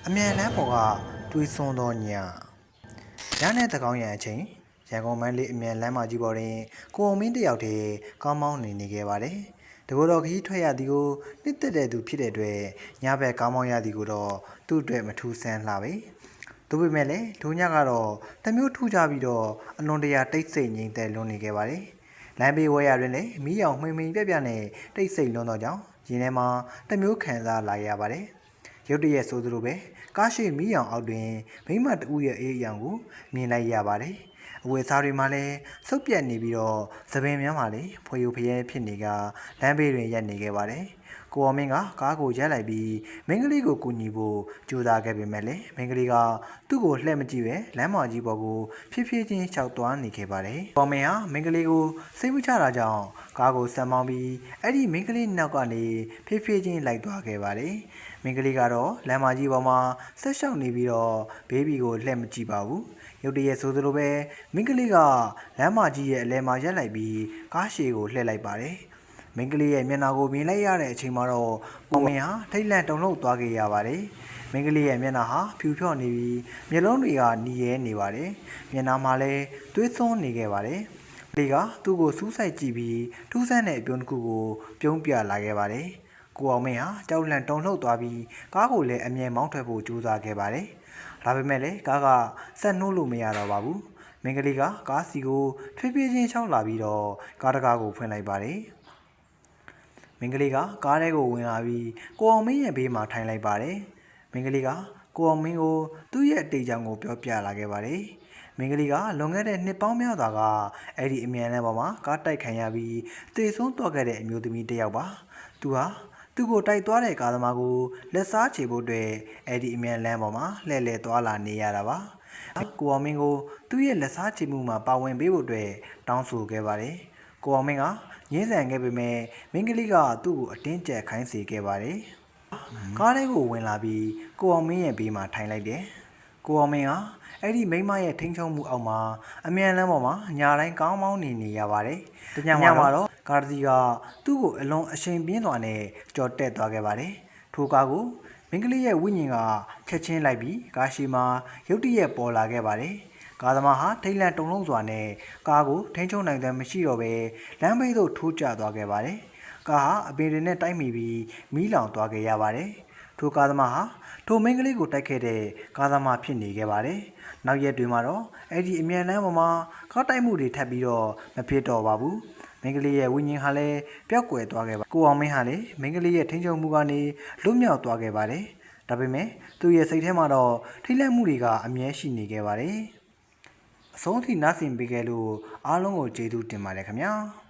အမြန်လမ်းပေါ်ကတွေးဆွန်းသောညညနဲ့တကောင်းရံအချိန်ရန်ကုန်မန္တလေးအမြန်လမ်းမကြီးပေါ်တွင်ကိုအောင်မင်းတယောက်တည်းကောင်းမောင်းနေခဲ့ပါတယ်။တကူတော်ခီးထွက်ရသည်ကိုနှစ်သက်တဲ့သူဖြစ်တဲ့အတွက်ညဘက်ကောင်းမောင်းရသည်ကိုတော့သူ့အတွက်မထူးဆန်းလှပဲ။သို့ပေမဲ့လည်းဒိုညကတော့တမျိုးထူးခြားပြီးတော့အလွန်တရာတိတ်ဆိတ်ငြိမ်သက်လွန်နေခဲ့ပါတယ်။လမ်းဘေးဝဲရတွင်လည်းမီးရောင်မှိန်မှိန်ပြပြနဲ့တိတ်ဆိတ်လွန်သောကြောင့်ရင်ထဲမှာတမျိုးခံစားလာရပါတယ်။ရုတ်တရက်ဆိုသလိုပဲကားရှိမီးရောင်အောက်တွင်မိမတဦးရဲ့အေးအယောင်ကိုမြင်လိုက်ရပါတယ်။အဝယ်စားတွေမှလည်းစုပ်ပြတ်နေပြီးတော့သပင်များမှလည်းဖွေယိုဖျဲဖြစ်နေကလမ်းဘေးတွင်ရပ်နေခဲ့ပါတယ်။ကိုအောင်မင်းကကားကိုရပ်လိုက်ပြီးမိန်းကလေးကိုကူညီဖို့ကြိုးစားခဲ့ပေမဲ့လည်းမိန်းကလေးကသူ့ကိုလှည့်မကြည့်ပဲလမ်းမကြီးပေါ်ကိုဖြည်းဖြည်းချင်းလျှောက်သွားနေခဲ့ပါတယ်။ကိုအောင်မင်းဟာမိန်းကလေးကိုစိတ်မချတာကြောင့်ကားကိုဆံမောင်းပြီးအဲ့ဒီမိန်းကလေးနောက်ကနေဖြည်းဖြည်းချင်းလိုက်သွားခဲ့ပါတယ်။မိန်းကလေးကတော့လမ်းမကြီးပေါ်မှာဆက်လျှောက်နေပြီးတော့ဘေဘီကိုလှည့်မကြည့်ပါဘူး။ရုတ်တရက်ဆိုသလိုပဲမိန်းကလေးကလမ်းမကြီးရဲ့အလဲမှာရပ်လိုက်ပြီးကားရှည်ကိုလှည့်လိုက်ပါတယ်။မိန်းကလေးရဲ့မျက်နှာကိုမြင်လိုက်ရတဲ့အချိန်မှာတော့ကိုမင်းဟာထိတ်လန့်တုန်လှုပ်သွားခဲ့ရပါတယ်။မိန်းကလေးရဲ့မျက်နှာဟာဖြူဖြော့နေပြီးမျက်လုံးတွေကနီရဲနေပါတယ်။မျက်နှာမှာလည်းသွေးသွန်းနေခဲ့ပါတယ်။ဒီကသူ့ကိုစူးစိုက်ကြည့်ပြီးထူးဆန်းတဲ့အပြုံးတစ်ခုကိုပြုံးပြလာခဲ့ပါတယ်။ကိုအောင်မင်းဟာကြောက်လန့်တုန်လှုပ်သွားပြီးကားကိုလည်းအမြဲမောင်းထွက်ဖို့ကြိုးစားခဲ့ပါတယ်။ဒါပေမဲ့လည်းကားကဆက်နှိုးလို့မရတော့ပါဘူး။မိန်းကလေးကကားစီကိုဖြည်းဖြည်းချင်းချောင်းလာပြီးတော့ကားတကားကိုဖွင့်လိုက်ပါတယ်။မိန်းကလေးကကားထဲကိုဝင်လာပြီးကိုအောင်မင်းရဲ့ဘေးမှာထိုင်လိုက်ပါတယ်။မိန်းကလေးကကိုအောင်မင်းကိုသူ့ရဲ့အတိတ်ကြောင့်ကိုပြောပြလာခဲ့ပါတယ်။မိန်းကလေးကလွန်ခဲ့တဲ့နှစ်ပေါင်းများစွာကအဲ့ဒီအမြန်လမ်းပေါ်မှာကားတိုက်ခံရပြီးသေဆုံးသွားခဲ့တဲ့အမျိုးသမီးတစ်ယောက်ပါ။သူကိုတိုက်သွားတဲ့ကားသမားကိုလက်စားချေဖို့အတွက်အဲ့ဒီအမြန်လမ်းပေါ်မှာလှည့်လည်သွားလာနေရတာပါ။ကိုအောင်မင်းကိုသူ့ရဲ့လက်စားချေမှုမှာပါဝင်ပေးဖို့အတွက်တောင်းဆိုခဲ့ပါတယ်။ကိုအောင်မင်းကငင်းဆန်ခဲ့ပေမဲ့မိန်းကလေးကသူ့ကိုအတင်းကျပ်ခိုင်းစေခဲ့ပါတယ်။ကားထဲကိုဝင်လာပြီးကိုအောင်မင်းရဲ့ဘေးမှာထိုင်လိုက်တယ်။ကိုအောင်မင်းဟာအဲ့ဒီမိန်းမရဲ့ထိန်းချုပ်မှုအောက်မှာအမြန်လမ်းပေါ်မှာညာတိုင်းကောင်းမောင်းနေရပါတယ်။တညမှာတော့ကားတစ်စီးကသူ့ကိုအလွန်အရှိန်ပြင်းစွာနဲ့ကြော်တက်သွားခဲ့ပါတယ်။ထိုကားကိုမိန်းကလေးရဲ့ဝိညာဉ်ကချက်ချင်းလိုက်ပြီးကားရှိမှာရုတ်တရက်ပေါ်လာခဲ့ပါတယ်။ကားသမားဟာထိတ်လန့်တုန်လှုပ်စွာနဲ့ကားကိုထိန်းချုပ်နိုင်တဲ့မရှိတော့ဘဲလမ်းဘေးသို့ထိုးကျသွားခဲ့ပါတယ်။ကားဟာအပင်တွေနဲ့တိုက်မိပြီးမီးလောင်သွားခဲ့ရပါတယ်။ထိုကားသမားဟာထိုမိန်းကလေးကိုတိုက်ခဲ့တဲ့ကားသမားဖြစ်နေခဲ့ပါတယ်။နောက်ရက်တွေမှာတော့အဲ့ဒီအမြန်လမ်းပေါ်မှာကားတိုက်မှုတွေထပ်ပြီးတော့မဖြစ်တော့ပါဘူး။မိန်းကလေးရဲ့ဝိညာဉ်ဟာလည်းပျောက်ကွယ်သွားခဲ့ပါကိုအောင်မင်းဟာလည်းမိန်းကလေးရဲ့ထိန်းချုပ်မှုကနေလွတ်မြောက်သွားခဲ့ပါတယ်။ဒါပေမဲ့သူ့ရဲ့စိတ်ထဲမှာတော့ထိတ်လန့်မှုတွေကအမြဲရှိနေခဲ့ပါတယ်။အဆုံးထိနားဆင်ပေးခဲ့လို့အားလုံးကိုကျေးဇူးတင်ပါတယ်ခင်ဗျာ။